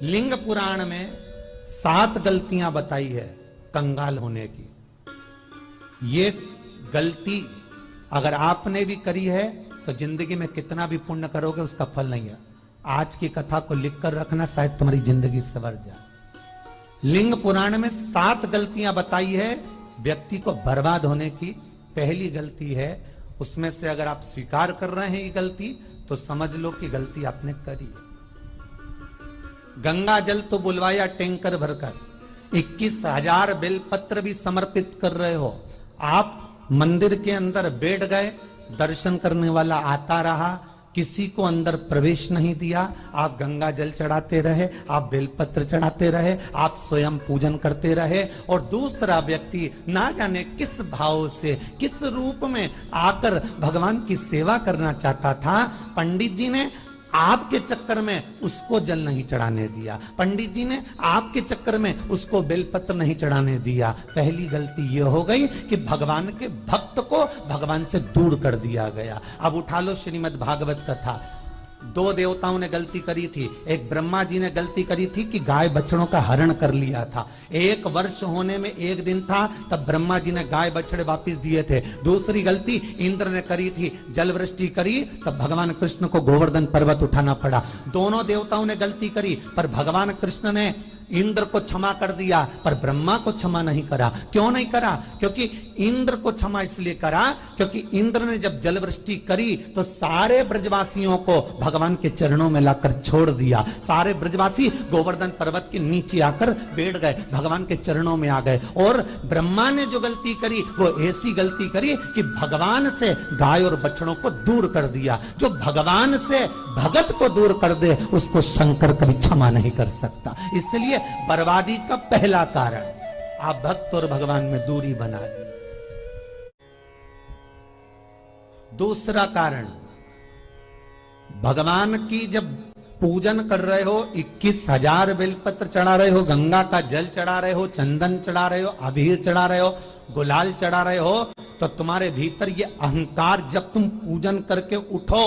लिंग पुराण में 7 गलतियां बताई है कंगाल होने की। ये गलती अगर आपने भी करी है तो जिंदगी में कितना भी पुण्य करोगे उसका फल नहीं है। आज की कथा को लिखकर रखना, शायद तुम्हारी जिंदगी संवर जाए। लिंग पुराण में 7 गलतियां बताई है व्यक्ति को बर्बाद होने की। पहली गलती है, उसमें से अगर आप स्वीकार कर रहे हैं ये गलती तो समझ लो कि गलती आपने करी है। गंगा जल तो बुलवाया टैंकर भरकर, 21,000 बेलपत्र भी समर्पित कर रहे हो। आप मंदिर के अंदर बैठ गए, दर्शन करने वाला आता रहा, किसी को अंदर प्रवेश नहीं दिया। आप गंगा जल चढ़ाते रहे, आप बेलपत्र चढ़ाते रहे, आप स्वयं पूजन करते रहे, और दूसरा व्यक्ति ना जाने किस भाव से, किस रूप में आकर भगवान की सेवा करना चाहता था। पंडित जी ने आपके चक्कर में उसको जल नहीं चढ़ाने दिया, पंडित जी ने आपके चक्कर में उसको बेलपत्र नहीं चढ़ाने दिया। पहली गलती यह हो गई कि भगवान के भक्त को भगवान से दूर कर दिया गया। अब उठा लो श्रीमद् भागवत कथा। 2 देवताओं ने गलती करी थी। एक ब्रह्मा जी ने गलती करी थी कि गाय बछड़ों का हरण कर लिया था। 1 वर्ष होने में 1 दिन था, तब ब्रह्मा जी ने गाय बछड़े वापस दिए थे। दूसरी गलती इंद्र ने करी थी, जल वृष्टि करी, तब भगवान कृष्ण को गोवर्धन पर्वत उठाना पड़ा। दोनों देवताओं ने गलती करी, पर भगवान कृष्ण ने इंद्र को क्षमा कर दिया, पर ब्रह्मा को क्षमा नहीं करा। क्यों नहीं करा? क्योंकि इंद्र को क्षमा इसलिए करा क्योंकि इंद्र ने जब जल वृष्टि करी तो सारे ब्रजवासियों को भगवान के चरणों में लाकर छोड़ दिया। सारे ब्रजवासी गोवर्धन पर्वत के नीचे आकर बैठ गए, भगवान के चरणों में आ गए। और ब्रह्मा ने जो गलती करी वो ऐसी गलती करी कि भगवान से गाय और बछड़ों को दूर कर दिया। जो भगवान से भगत को दूर कर दे उसको शंकर कभी क्षमा नहीं कर सकता। इसलिए बर्बादी का पहला कारण आप भक्त और भगवान में दूरी बना दी। दूसरा कारण, भगवान की जब पूजन कर रहे हो, 21,000 बेलपत्र चढ़ा रहे हो, गंगा का जल चढ़ा रहे हो, चंदन चढ़ा रहे हो, अबीर चढ़ा रहे हो, गुलाल चढ़ा रहे हो, तो तुम्हारे भीतर ये अहंकार, जब तुम पूजन करके उठो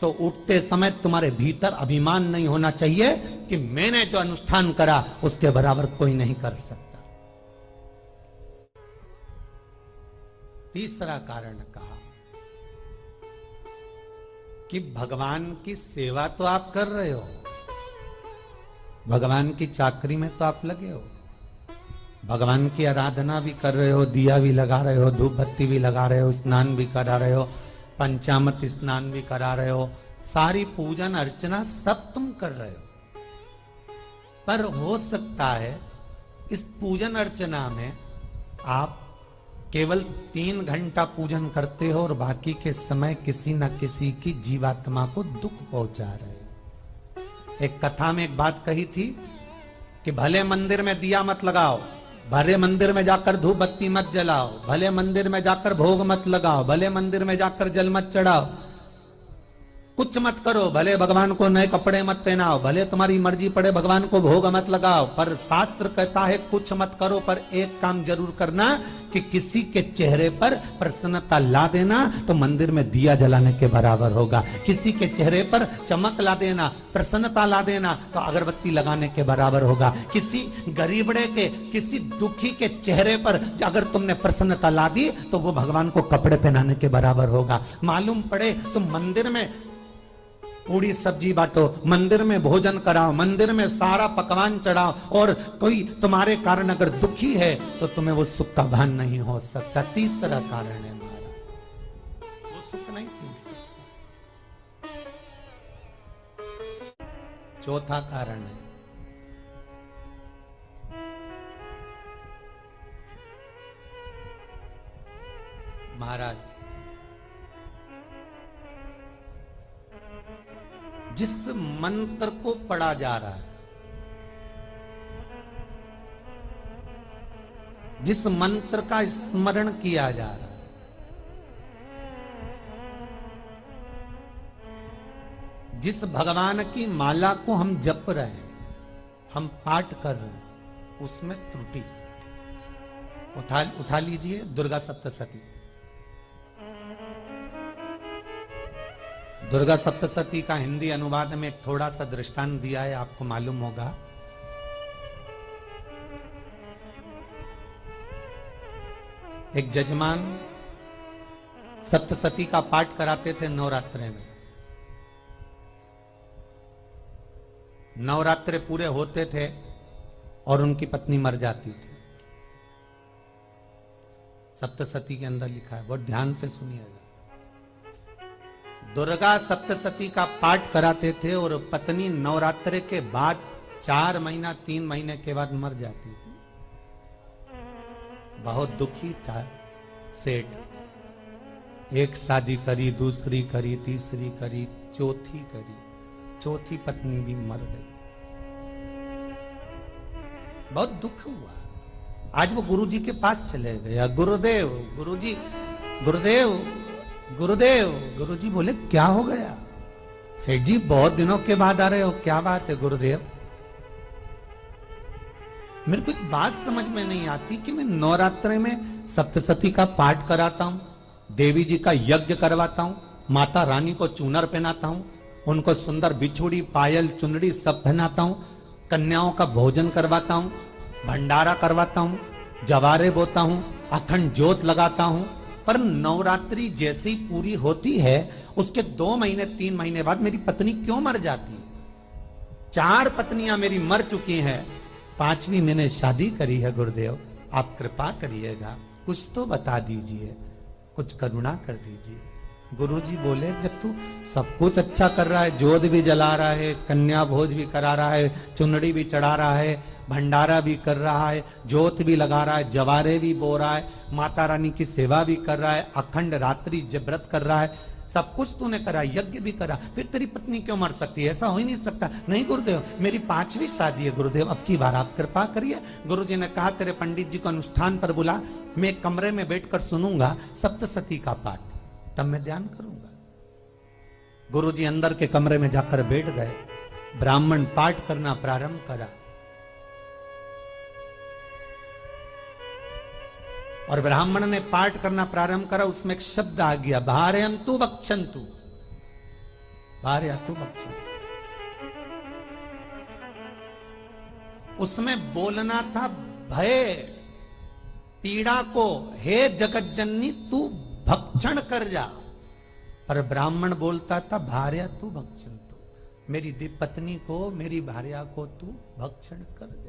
तो उठते समय तुम्हारे भीतर अभिमान नहीं होना चाहिए कि मैंने जो अनुष्ठान करा उसके बराबर कोई नहीं कर सकता। तीसरा कारण कहा कि भगवान की सेवा तो आप कर रहे हो, भगवान की चाकरी में तो आप लगे हो, भगवान की आराधना भी कर रहे हो, दिया भी लगा रहे हो, धूप बत्ती भी लगा रहे हो, स्नान भी करा रहे हो, पंचामृत स्नान भी करा रहे हो, सारी पूजन अर्चना सब तुम कर रहे हो। पर हो सकता है इस पूजन अर्चना में आप केवल 3 घंटा पूजन करते हो और बाकी के समय किसी न किसी की जीवात्मा को दुख पहुंचा रहे हो। एक कथा में एक बात कही थी कि भले मंदिर में दिया मत लगाओ, भले मंदिर में जाकर धूप बत्ती मत जलाओ, भले मंदिर में जाकर भोग मत लगाओ, भले मंदिर में जाकर जल मत चढ़ाओ, कुछ मत करो, भले भगवान को नए कपड़े मत पहनाओ, भले तुम्हारी मर्जी पड़े भगवान को भोग मत लगाओ, पर शास्त्र कहता है कुछ मत करो, पर एक काम जरूर करना कि किसी के चेहरे पर प्रसन्नता ला देना तो मंदिर में दिया जलाने के बराबर होगा। किसी के चेहरे पर चमक ला देना, प्रसन्नता ला देना तो अगरबत्ती लगाने के बराबर होगा। किसी गरीबड़े के, किसी दुखी के चेहरे पर अगर तुमने प्रसन्नता ला दी तो वो भगवान को कपड़े पहनाने के बराबर होगा। मालूम पड़े तुम मंदिर में पूरी सब्जी बांटो, मंदिर में भोजन कराओ, मंदिर में सारा पकवान चढ़ाओ, और कोई तुम्हारे कारण अगर दुखी है तो तुम्हें वो सुख का भान नहीं हो सकता। तीसरा कारण है हमारा, वो सुख नहीं मिल सकता। चौथा कारण है महाराज, जिस मंत्र को पढ़ा जा रहा है, जिस मंत्र का स्मरण किया जा रहा है, जिस भगवान की माला को हम जप रहे हैं, हम पाठ कर रहे हैं, उसमें त्रुटि। उठा लीजिए दुर्गा सप्तशती। दुर्गा सप्तशती का हिंदी अनुवाद में एक थोड़ा सा दृष्टांत दिया है, आपको मालूम होगा। एक जजमान सप्तशती का पाठ कराते थे नवरात्रे में। नवरात्रे पूरे होते थे और उनकी पत्नी मर जाती थी। सप्तशती के अंदर लिखा है, बहुत ध्यान से सुनिएगा। दुर्गा सप्तशती का पाठ कराते थे और पत्नी नवरात्रे के बाद 4 महीना 3 महीने के बाद मर जाती थी। बहुत दुखी था सेठ। एक शादी करी, दूसरी करी, तीसरी करी, चौथी करी, चौथी पत्नी भी मर गई। बहुत दुख हुआ। आज वो गुरुजी के पास चले गया, गुरुदेव, गुरुजी, गुरुदेव, गुरुदेव। गुरुजी बोले क्या हो गया? सेठ जी बहुत दिनों के बाद आ रहे हो, क्या बात है गुरुदेव? मेरे को एक बात समझ में नहीं आती कि मैं नवरात्रे में सप्तशती का पाठ कराता हूं, देवी जी का यज्ञ करवाता हूं, माता रानी को चूनर पहनाता हूं, उनको सुंदर बिछुड़ी, पायल, चुनरी सब पहनाता हूं, कन्याओं का भोजन करवाता हूं, भंडारा करवाता हूं, जवारे बोता हूं, अखंड ज्योत लगाता हूं, पर नवरात्रि जैसी पूरी होती है उसके 2 महीने 3 महीने बाद मेरी पत्नी क्यों मर जाती है? 4 पत्नियां मेरी मर चुकी हैं, 5वीं मैंने शादी करी है। गुरुदेव आप कृपा करिएगा, कुछ तो बता दीजिए, कुछ करुणा कर दीजिए। गुरुजी बोले जब तू सब कुछ अच्छा कर रहा है, जोत भी जला रहा है, कन्या भोज भी करा रहा है, चुनड़ी भी चढ़ा रहा है, भंडारा भी कर रहा है, जोत भी लगा रहा है, जवारे भी बो रहा है, माता रानी की सेवा भी कर रहा है, अखंड रात्रि व्रत कर रहा है, सब कुछ तूने करा, यज्ञ भी करा, फिर तेरी पत्नी क्यों मर सकती है? ऐसा हो ही नहीं सकता। नहीं गुरुदेव, मेरी 5वीं शादी है गुरुदेव, अब की बार आप कृपा करिए। गुरुजी ने कहा तेरे पंडित जी को अनुष्ठान पर बुला, मैं कमरे में बैठकर सुनूंगा सप्तशती का पाठ, तब मैं ध्यान करूंगा। गुरुजी अंदर के कमरे में जाकर बैठ गए, ब्राह्मण पाठ करना प्रारंभ करा और ब्राह्मण ने पाठ करना प्रारंभ करा। उसमें एक शब्द आ गया, भार्यन्तु भक्षन्तु, भार्यन्तु भक्षन्तु। उसमें बोलना था भय पीड़ा को, हे जगत जननी तू भक्षण कर जा, पर ब्राह्मण बोलता था भार्यन्तु भक्षन्तु, मेरी पत्नी को, मेरी भार्या को तू भक्षण कर दे।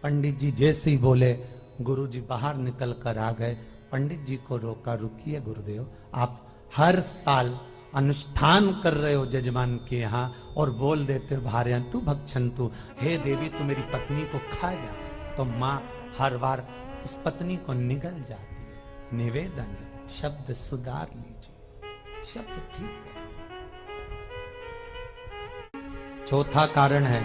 पंडित जी जैसे ही बोले गुरुजी बाहर निकल कर आ गए। पंडित जी को रोका, रुकिए गुरुदेव, आप हर साल अनुष्ठान कर रहे हो जजमान के यहाँ और बोल देते भार्यन्तु भक्षन्तु, हे देवी तू मेरी पत्नी को खा जा, तो माँ हर बार उस पत्नी को निगल जाती है। निवेदन है, शब्द सुधार लीजिए, शब्द ठीक है। चौथा कारण है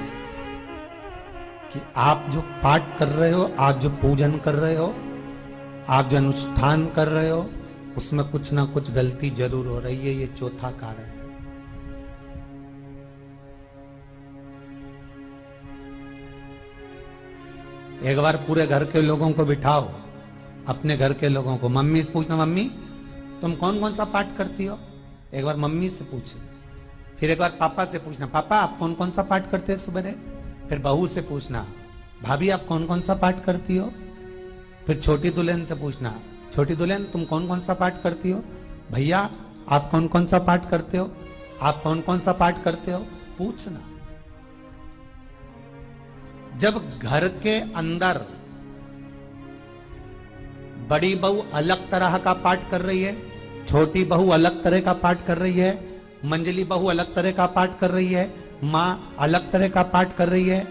कि आप जो पाठ कर रहे हो, आप जो पूजन कर रहे हो, आप जो अनुष्ठान कर रहे हो, उसमें कुछ ना कुछ गलती जरूर हो रही है। ये चौथा कारण है। एक बार पूरे घर के लोगों को बिठाओ, अपने घर के लोगों को, मम्मी से पूछना, मम्मी तुम कौन कौन सा पाठ करती हो? एक बार मम्मी से पूछना। फिर एक बार पापा से पूछना, पापा आप कौन कौन सा पाठ करते हैं सुबह? फिर बहू से पूछना, भाभी आप कौन कौन सा पाठ करती हो? फिर छोटी दुल्हन से पूछना, छोटी दुल्हन तुम कौन कौन सा पाठ करती हो? भैया आप कौन कौन सा पाठ करते हो? आप कौन कौन सा पाठ करते हो? पूछना। जब घर के अंदर बड़ी बहू अलग तरह का पाठ कर रही है, छोटी बहू अलग तरह का पाठ कर रही है, मंजली बहू अलग तरह का पाठ कर रही है, माँ अलग तरह का पाठ कर रही है,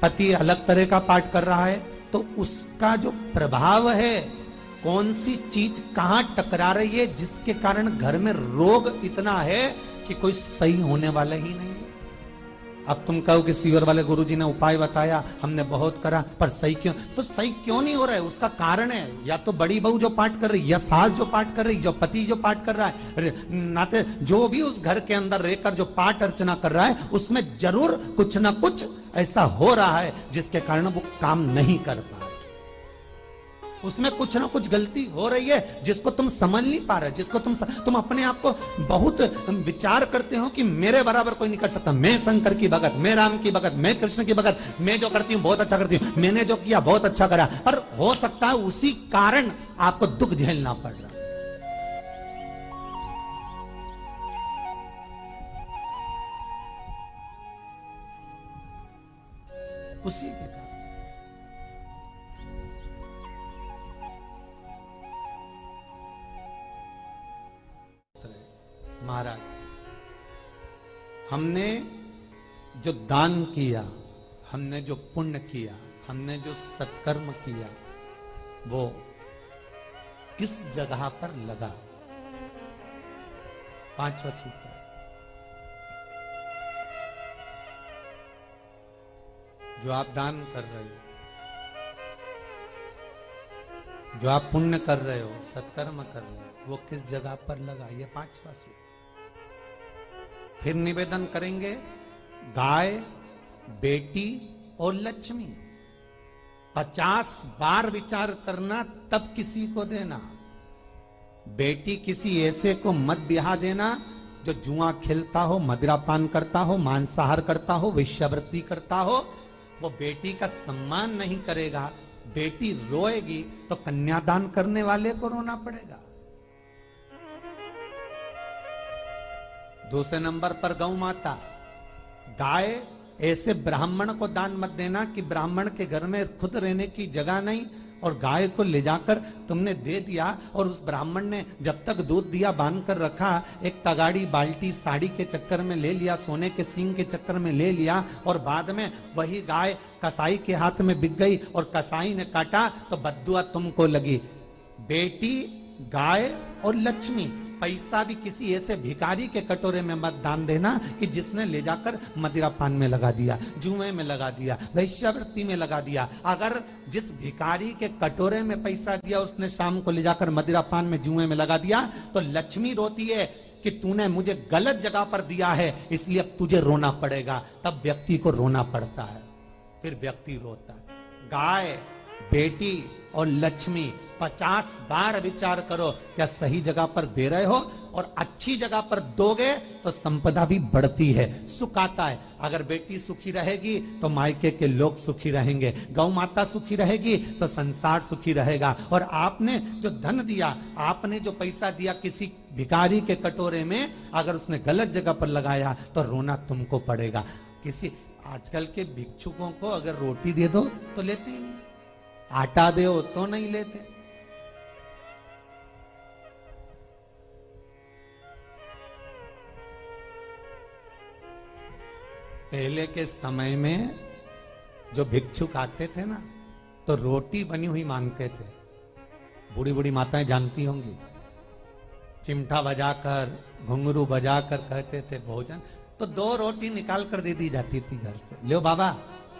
पति अलग तरह का पाठ कर रहा है, तो उसका जो प्रभाव है, कौन सी चीज कहां टकरा रही है, जिसके कारण घर में रोग इतना है कि कोई सही होने वाला ही नहीं है। अब तुम कहो कि सीवर वाले गुरुजी ने उपाय बताया, हमने बहुत करा, पर सही क्यों? तो सही क्यों नहीं हो रहा है? उसका कारण है या तो बड़ी बहू जो पाठ कर रही, या सास जो पाठ कर रही, जो पति जो पाठ कर रहा है, नाते जो भी उस घर के अंदर रहकर जो पाठ अर्चना कर रहा है, उसमें जरूर कुछ ना कुछ ऐसा हो रहा है जिसके कारण वो काम नहीं कर पा रहे। उसमें कुछ ना कुछ गलती हो रही है जिसको तुम समझ नहीं पा रहे, जिसको तुम अपने आप को बहुत विचार करते हो कि मेरे बराबर कोई नहीं कर सकता, मैं शंकर की भगत, मैं राम की भगत, मैं कृष्ण की भगत, मैं जो करती हूँ बहुत अच्छा करती हूँ, मैंने जो किया बहुत अच्छा करा। पर हो सकता है उसी कारण आपको दुख झेलना पड़ रहा। उसी के कारण महाराज, हमने जो दान किया, हमने जो पुण्य किया, हमने जो सत्कर्म किया, वो किस जगह पर लगा? पांचवा सूत्र, जो आप दान कर रहे हो, जो आप पुण्य कर रहे हो, सत्कर्म कर रहे हो, वो किस जगह पर लगा? ये पांचवा सूत्र। फिर निवेदन करेंगे, गाय, बेटी और लक्ष्मी 50 बार विचार करना, तब किसी को देना। बेटी किसी ऐसे को मत ब्याह देना जो जुआ खेलता हो, मदिरापान करता हो, मांसाहार करता हो, वेश्यावृत्ति करता हो। वो बेटी का सम्मान नहीं करेगा। बेटी रोएगी तो कन्यादान करने वाले को रोना पड़ेगा। दूसरे नंबर पर गौ माता, गाय ऐसे ब्राह्मण को दान मत देना कि ब्राह्मण के घर में खुद रहने की जगह नहीं और गाय को ले जाकर तुमने दे दिया और उस ब्राह्मण ने जब तक दूध दिया बांध कर रखा, एक तगाड़ी बाल्टी साड़ी के चक्कर में ले लिया, सोने के सींग के चक्कर में ले लिया और बाद में वही गाय कसाई के हाथ में बिक गई और कसाई ने काटा तो बद्दुआ तुमको लगी। बेटी, गाय और लक्ष्मी, पैसा भी किसी ऐसे भिखारी के कटोरे में मत दान देना कि जिसने ले जाकर मदिरा पान में लगा दिया, जुए में लगा दिया, वैश्यावृत्ति में लगा दिया। अगर जिस भिखारी के कटोरे में पैसा दिया उसने शाम को ले जाकर मदिरा पान में, जुए में लगा दिया, तो लक्ष्मी रोती है कि तूने मुझे गलत जगह पर दिया है, इसलिए अब तुझे रोना पड़ेगा। तब व्यक्ति को रोना पड़ता है, फिर व्यक्ति रोता है। गाय, बेटी और लक्ष्मी 50 बार विचार करो, क्या सही जगह पर दे रहे हो? और अच्छी जगह पर दोगे तो संपदा भी बढ़ती है, सुख आता है। अगर बेटी सुखी रहेगी तो मायके के लोग सुखी रहेंगे, गौ माता सुखी रहेगी तो संसार सुखी रहेगा। और आपने जो धन दिया, आपने जो पैसा दिया किसी भिखारी के कटोरे में, अगर उसने गलत जगह पर लगाया तो रोना तुमको पड़ेगा। किसी आजकल के भिक्षुकों को अगर रोटी दे दो तो लेते ही नहीं, आटा दो तो नहीं लेते। पहले के समय में जो भिक्षुक आते थे ना, तो रोटी बनी हुई मांगते थे। बूढ़ी बूढ़ी माताएं जानती होंगी, चिमटा बजाकर, घुंघरू बजाकर कहते थे भोजन, तो 2 रोटी निकाल कर दे दी जाती थी घर से। लो बाबा,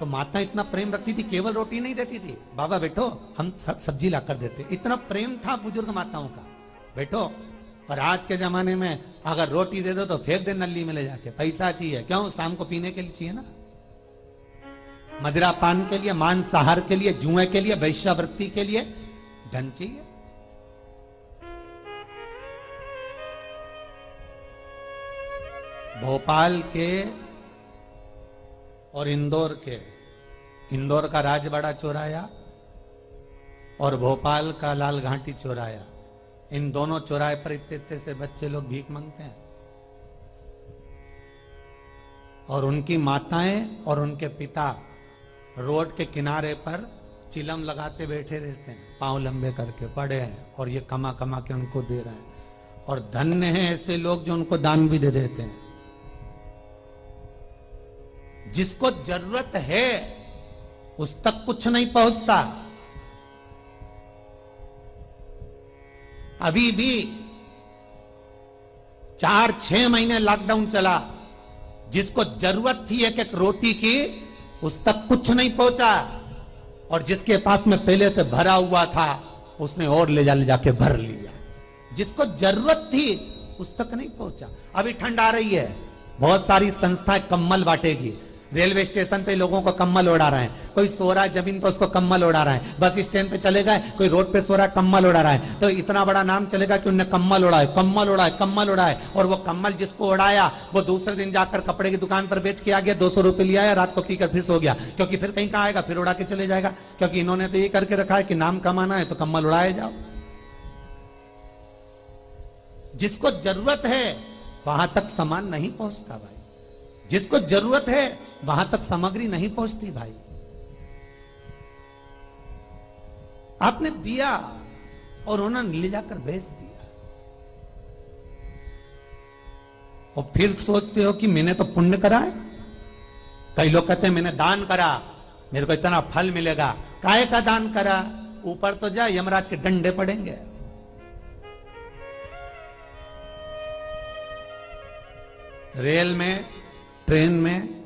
तो माता इतना प्रेम रखती थी, केवल रोटी नहीं देती थी, बाबा बैठो हम सब्जी ला कर देते। इतना प्रेम था बुजुर्ग माताओं का, बैठो। और आज के जमाने में अगर रोटी दे दो तो फेंक दे नली में ले जाके, पैसा चाहिए। क्यों? शाम को पीने के लिए चाहिए ना, मदिरा पान के लिए, मांसाहार के लिए, जुए के लिए, वैश्यावृत्ति के लिए धन चाहिए। भोपाल के और इंदौर के, इंदौर का राजवाड़ा चौराया और भोपाल का लाल घाटी चौराया, इन दोनों चौराहे पर इतने से बच्चे लोग भीख मांगते हैं और उनकी माताएं और उनके पिता रोड के किनारे पर चिलम लगाते बैठे रहते हैं, पांव लंबे करके पड़े हैं और ये कमा कमा के उनको दे रहे हैं। और धन्य हैं ऐसे लोग जो उनको दान भी दे देते हैं। जिसको जरूरत है उस तक कुछ नहीं पहुंचता। अभी भी 4-6 महीने लॉकडाउन चला, जिसको जरूरत थी एक रोटी की उस तक कुछ नहीं पहुंचा, और जिसके पास में पहले से भरा हुआ था उसने और ले जाके भर लिया। जिसको जरूरत थी उस तक नहीं पहुंचा। अभी ठंड आ रही है, बहुत सारी संस्थाएं कंबल बांटेगी, रेलवे स्टेशन पे लोगों को कम्बल ओढ़ा रहे हैं, कोई सो रहा है जमीन पर उसको कम्बल ओढ़ा रहा है, बस स्टैंड पे चले गए कोई रोड पे सो रहा है कम्बल ओढ़ा रहा है, तो इतना बड़ा नाम चलेगा कि उन्हें कम्बल ओढ़ा है, कम्बल ओढ़ा है, कम्बल ओढ़ा है। और वो कम्बल जिसको ओढ़ाया वो दूसरे दिन जाकर कपड़े की दुकान पर बेच के आ गया, 200 रुपए लिया आया, रात को पीकर फिर सो गया, क्योंकि फिर कहीं कहाँ आएगा, फिर उड़ा के चले जाएगा, क्योंकि इन्होंने तो ये करके रखा है कि नाम कमाना है तो कम्बल उड़ाए जाओ। जिसको जरूरत है वहां तक सामान नहीं पहुंचता भाई, जिसको जरूरत है वहां तक सामग्री नहीं पहुंचती भाई। आपने दिया और उन्होंने ले जाकर बेच दिया, और फिर सोचते हो कि मैंने तो पुण्य करा है। कई लोग कहते हैं मैंने दान करा, मेरे को इतना फल मिलेगा। काहे का दान करा? ऊपर तो जा, यमराज के डंडे पड़ेंगे। रेल में, ट्रेन में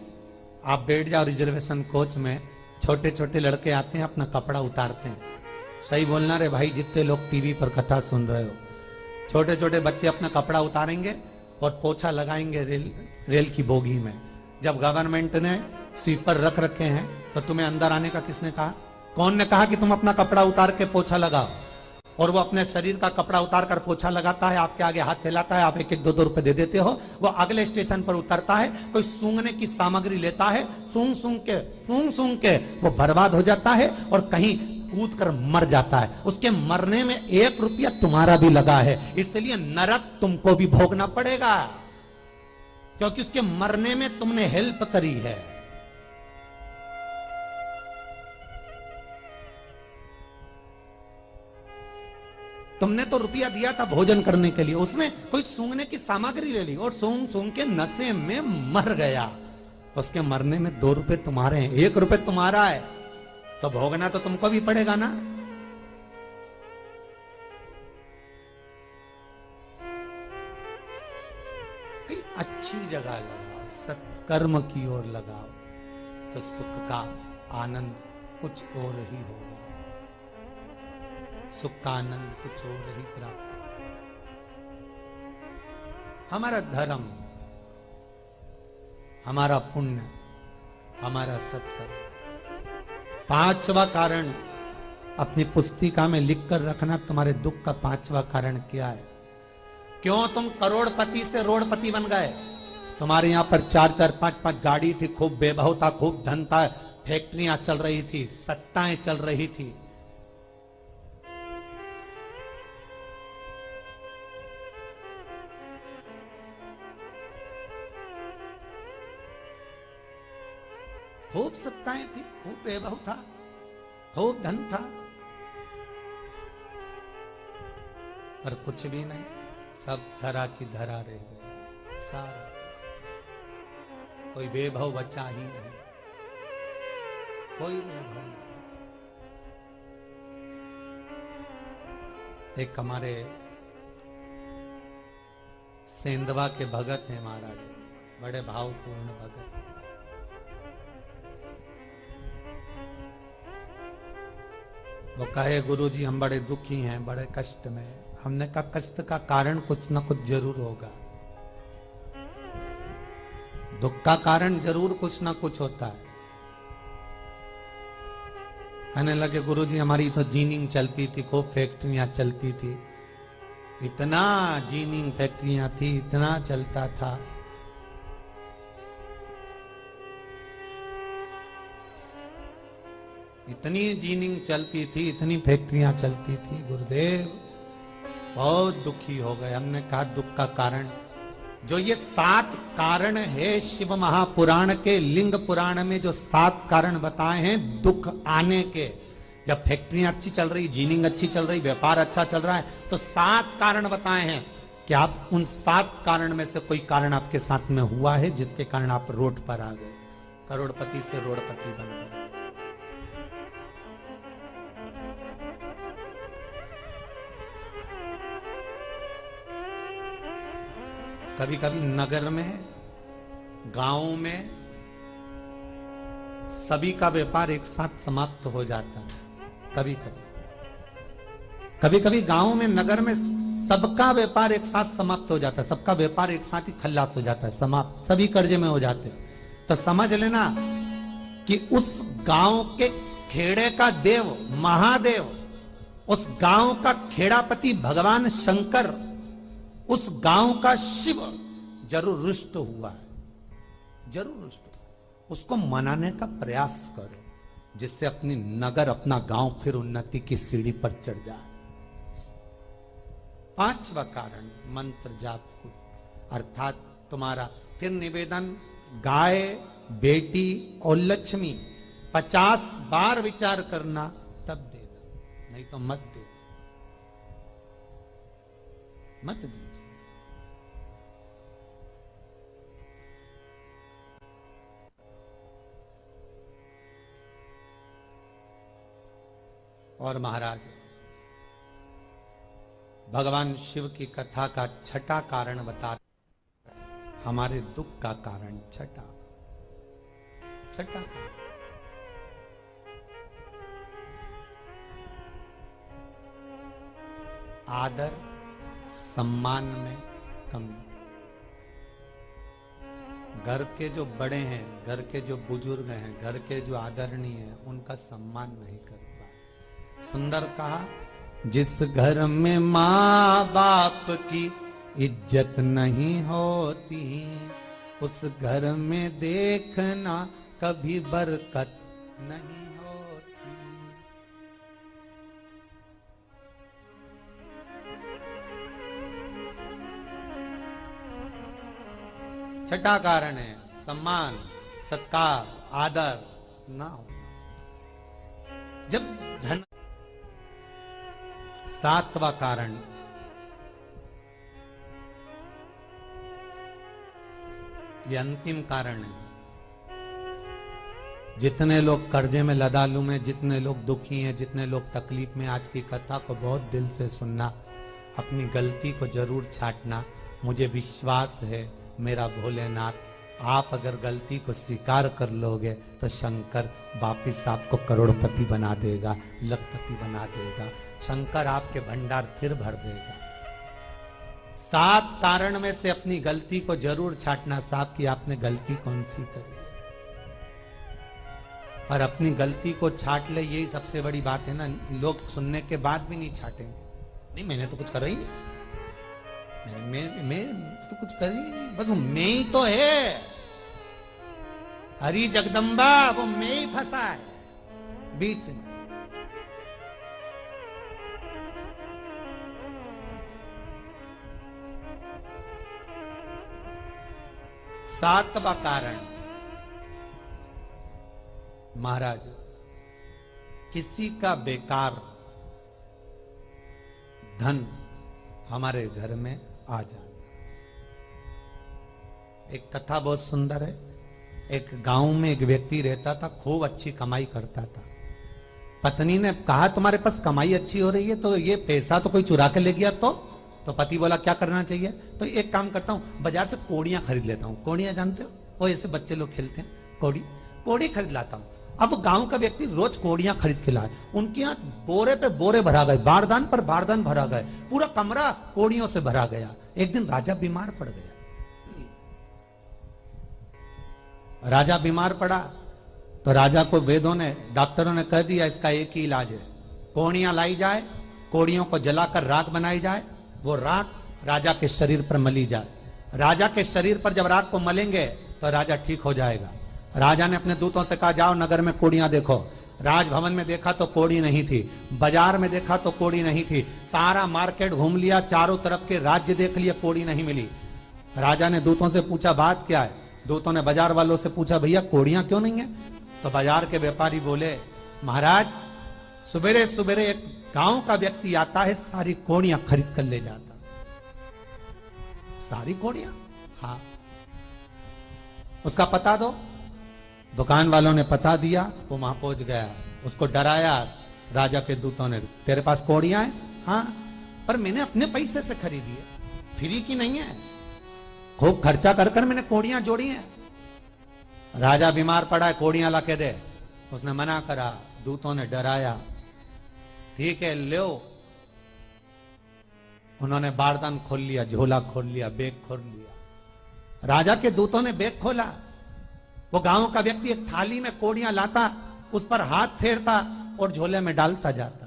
आप बैठ जाओ, रिजर्वेशन कोच में छोटे छोटे लड़के आते हैं, अपना कपड़ा उतारते हैं। सही बोलना रे भाई, जितने लोग टीवी पर कथा सुन रहे हो, छोटे छोटे बच्चे अपना कपड़ा उतारेंगे और पोछा लगाएंगे रेल की बोगी में। जब गवर्नमेंट ने स्वीपर रख रखे हैं तो तुम्हें अंदर आने का किसने कहा? कौन ने कहा कि तुम अपना कपड़ा उतार के पोछा लगाओ? और वो अपने शरीर का कपड़ा उतार कर पोछा लगाता है, आपके आगे हाथ फैलाता है, आप एक एक दो दो रुपए दे देते हो। वो अगले स्टेशन पर उतरता है, कोई सूंघने की सामग्री लेता है, सूंघ सूंघ के वो बर्बाद हो जाता है और कहीं कूद कर मर जाता है। उसके मरने में 1 रुपया तुम्हारा भी लगा है, इसलिए नरक तुमको भी भोगना पड़ेगा, क्योंकि उसके मरने में तुमने हेल्प करी है। तुमने तो रुपया दिया था भोजन करने के लिए, उसने कोई सूंघने की सामग्री ले ली और सूंघ सूंघ के नशे में मर गया। उसके मरने में 2 रुपए तुम्हारे हैं, 1 रुपए तुम्हारा है, तो भोगना तो तुमको भी पड़ेगा ना। कहीं अच्छी जगह लगाओ, सत्कर्म की ओर लगाओ, तो सुख का आनंद कुछ और ही होगा, सुख का आनंद कुछ और ही प्राप्त होगा। हमारा धर्म, हमारा पुण्य, हमारा सत्कर्म। 5वां कारण अपनी पुस्तिका में लिखकर रखना, तुम्हारे दुख का 5वां कारण क्या है? क्यों तुम करोड़पति से रोड़पति बन गए? तुम्हारे यहां पर 4-4, 5-5 गाड़ी थी, खूब वैभव था, खूब धन था, फैक्ट्रियां चल रही थी, सत्ताएं चल रही थी। खूब सत्ताएं थी, खूब वैभव था, खूब धन था, पर कुछ भी नहीं, सब धरा की धरा रह गए। सारा कोई वैभव बचा ही नहीं, कोई वैभव नहीं। एक हमारे सेंधवा के भगत हैं महाराज, बड़े भावपूर्ण भगत। वो कहे गुरुजी हम बड़े दुखी हैं, बड़े कष्ट में। हमने कहा कष्ट का कारण कुछ ना कुछ जरूर होगा, दुख का कारण जरूर कुछ ना कुछ होता है। कहने लगे गुरुजी हमारी तो जीनिंग चलती थी, खूब फैक्ट्रियां चलती थी, इतना जीनिंग फैक्ट्रियां थी, इतना चलता था। इतनी जीनिंग चलती थी, इतनी फैक्ट्रियां चलती थी, गुरुदेव बहुत दुखी हो गए। हमने कहा दुख का कारण, जो ये 7 कारण है शिव महापुराण के, लिंग पुराण में जो 7 कारण बताए हैं दुख आने के, जब फैक्ट्रियां अच्छी चल रही, जीनिंग अच्छी चल रही, व्यापार अच्छा चल रहा है, तो 7 कारण बताए हैं कि आप उन 7 कारण में से कोई कारण आपके साथ में हुआ है जिसके कारण आप रोड पर आ गए, करोड़पति से रोडपति बन गए। कभी कभी नगर में, गांव में सभी का व्यापार एक साथ समाप्त हो जाता है। कभी कभी गांव में, नगर में सबका व्यापार एक साथ समाप्त हो जाता है, सबका व्यापार एक साथ ही खल्लास हो जाता है, समाप्त, सभी कर्जे में हो जाते हैं। तो समझ लेना कि उस गांव के खेड़े का देव महादेव, उस गांव का खेड़ापति भगवान शंकर, उस गांव का शिव जरूर रुष्ट हुआ है, जरूर रुष्ट हुआ। उसको मनाने का प्रयास करो, जिससे अपनी नगर, अपना गांव फिर उन्नति की सीढ़ी पर चढ़ जाए। पांचवा कारण मंत्र जाप को, अर्थात तुम्हारा फिर निवेदन, गाय, बेटी और लक्ष्मी 50 बार विचार करना, तब देना, नहीं तो मत दे, मत दीजिए। और महाराज भगवान शिव की कथा का छठा कारण बता, हमारे दुख का कारण छठा कारण, आदर सम्मान में कमी। घर के जो बड़े हैं, घर के जो बुजुर्ग हैं, घर के जो आदरणीय हैं, उनका सम्मान नहीं कर पाए। सुंदर कहा, जिस घर में माँ बाप की इज्जत नहीं होती, उस घर में देखना कभी बरकत नहीं होती। छठा कारण है सम्मान, सत्कार, आदर ना होना। जब धन। सातवां कारण ये अंतिम कारण है। जितने लोग कर्जे में, लदालू में, जितने लोग दुखी हैं, जितने लोग तकलीफ में, आज की कथा को बहुत दिल से सुनना, अपनी गलती को जरूर छांटना। मुझे विश्वास है मेरा भोलेनाथ, आप अगर गलती को स्वीकार कर लोगे तो शंकर वापिस आपको करोड़पति बना देगा, लखपति बना देगा। शंकर आपके भंडार फिर भर देगा। 7 कारण में से अपनी गलती को जरूर छांटना साहब कि आपने गलती कौन सी करी, और अपनी गलती को छांट ले, यही सबसे बड़ी बात है ना। लोग सुनने के बाद भी नहीं छाटेंगे, नहीं मैंने तो कुछ करा ही नहीं, मैं तो कुछ कर ही नहीं, बस मैं ही तो है, हरी जगदम्बा वो मैं ही फंसा है बीच में। सातवां कारण महाराज, किसी का बेकार धन हमारे घर में आ जाना। एक कथा बहुत सुंदर है। एक गांव में एक व्यक्ति रहता था, खूब अच्छी कमाई करता था। पत्नी ने कहा तुम्हारे पास कमाई अच्छी हो रही है तो ये पैसा तो कोई चुरा के ले गया तो पति बोला क्या करना चाहिए, तो एक काम करता हूं, बाजार से कोड़ियां खरीद लेता हूं। कोड़ियां जानते हो, वो ऐसे बच्चे लोग खेलते हैं, कोड़ी खरीद लाता हूं। अब गांव का व्यक्ति रोज कोड़ियां खरीद के लाए, उनके यहाँ बोरे पे बोरे भरा गए, बारदान पर बारदान भरा गए, पूरा कमरा कोड़ियों से भरा गया। एक दिन राजा बीमार पड़ गया। राजा बीमार पड़ा तो राजा को वेदों ने, डॉक्टरों ने कह दिया इसका एक ही इलाज है, कोड़ियां लाई जाए, कोड़ियों को जलाकर राख बनाई जाए, वो राख राजा के शरीर पर मली जाए। राजा के शरीर पर जब राख को मलेंगे तो राजा ठीक हो जाएगा। राजा ने अपने दूतों से कहा जाओ नगर में कोड़ियां देखो। राजभवन में देखा तो कोड़ी नहीं थी, बाजार में देखा तो कोड़ी नहीं थी, सारा मार्केट घूम लिया, चारों तरफ के राज्य देख लिया, कोड़ी नहीं मिली। राजा ने दूतों से पूछा बात क्या है। दूतों ने बाजार वालों से पूछा भैया कोड़ियां क्यों नहीं है। तो बाजार के व्यापारी बोले महाराज सुबेरे सुबेरे एक गांव का व्यक्ति आता है, सारी कोड़ियां खरीद कर ले जाता। सारी कोड़ियां, हाँ। उसका पता दो। दुकान वालों ने पता दिया, वो वहां पहुंच गया, उसको डराया राजा के दूतों ने, तेरे पास कोड़ियां हैं? हाँ, पर मैंने अपने पैसे से खरीदी है, फ्री की नहीं है, खूब खर्चा कर कर मैंने कोड़ियां जोड़ी हैं। राजा बीमार पड़ा है, कोड़ियां ला के दे। उसने मना करा, दूतों ने डराया, ठीक है लो। उन्होंने बारदान खोल लिया, झोला खोल लिया, बैग खोल लिया। राजा के दूतों ने बैग खोला, वो गांव का व्यक्ति एक थाली में कोड़ियां लाता, उस पर हाथ फेरता और झोले में डालता जाता,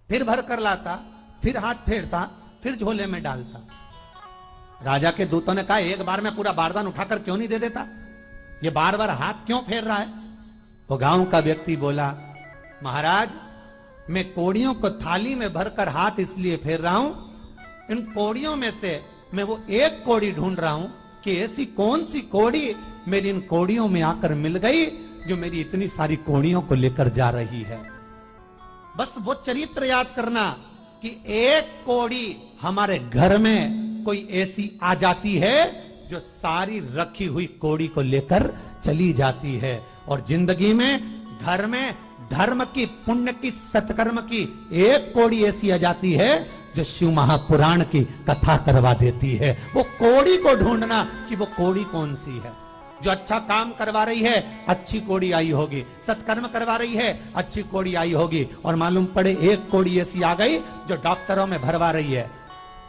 फिर भर कर लाता, फिर हाथ फेरता, फिर झोले में डालता। राजा के दूतों ने कहा, एक बार में पूरा बारदान उठाकर क्यों नहीं दे देता, ये बार बार हाथ क्यों फेर रहा है? वो गांव का व्यक्ति बोला, महाराज मैं कोड़ियों को थाली में भरकर हाथ इसलिए फेर रहा हूं, इन कोड़ियों में से मैं वो एक कोड़ी ढूंढ रहा हूं कि ऐसी कौन सी कोड़ी मेरी इन कोड़ियों में आकर मिल गई जो मेरी इतनी सारी कोड़ियों को लेकर जा रही है। बस वो चरित्र याद करना कि एक कोड़ी हमारे घर में कोई ऐसी आ जाती है जो सारी रखी हुई कोड़ी को लेकर चली जाती है। और जिंदगी में घर में धर्म की, पुण्य की, सत्कर्म की एक कोड़ी ऐसी आ जाती है जो शिव महापुराण की कथा करवा देती है। वो कोड़ी को ढूंढना कि वो कोड़ी कौन सी है। जो अच्छा काम करवा रही है अच्छी कोड़ी आई होगी, सत्कर्म करवा रही है अच्छी कोड़ी आई होगी, और मालूम पड़े एक कोड़ी ऐसी आ गई जो डॉक्टरों में भरवा रही है,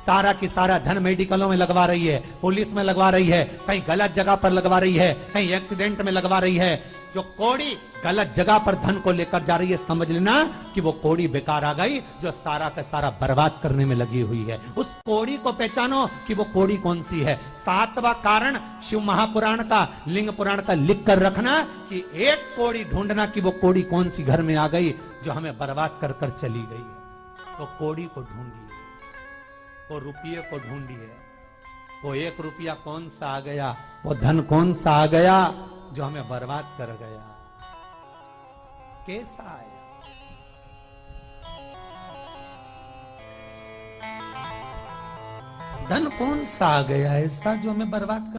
सारा की सारा धन मेडिकलों में लगवा रही है, पुलिस में लगवा रही है, कहीं गलत जगह पर लगवा रही है, कहीं एक्सीडेंट में लगवा रही है। जो कोड़ी गलत जगह पर धन को लेकर जा रही है, समझ लेना कि वो कोड़ी बेकार आ गई जो सारा का सारा बर्बाद करने में लगी हुई है। उस कोड़ी को पहचानो कि वो कोड़ी कौन सी है। 7वां कारण शिव महापुराण का, लिंग पुराण का लिख कर रखना कि एक कोड़ी ढूंढना कि वो कोड़ी कौन सी घर में आ गई जो हमें बर्बाद कर कर चली गई है। तो कोड़ी को ढूंढिए, वो रुपये को ढूंढिए, वो 1 रुपया कौन सा आ गया, वो धन कौन सा आ गया जो हमें बर्बाद कर गया, कैसा आया। धन कौन सा आ गया ऐसा जो हमें बर्बाद कर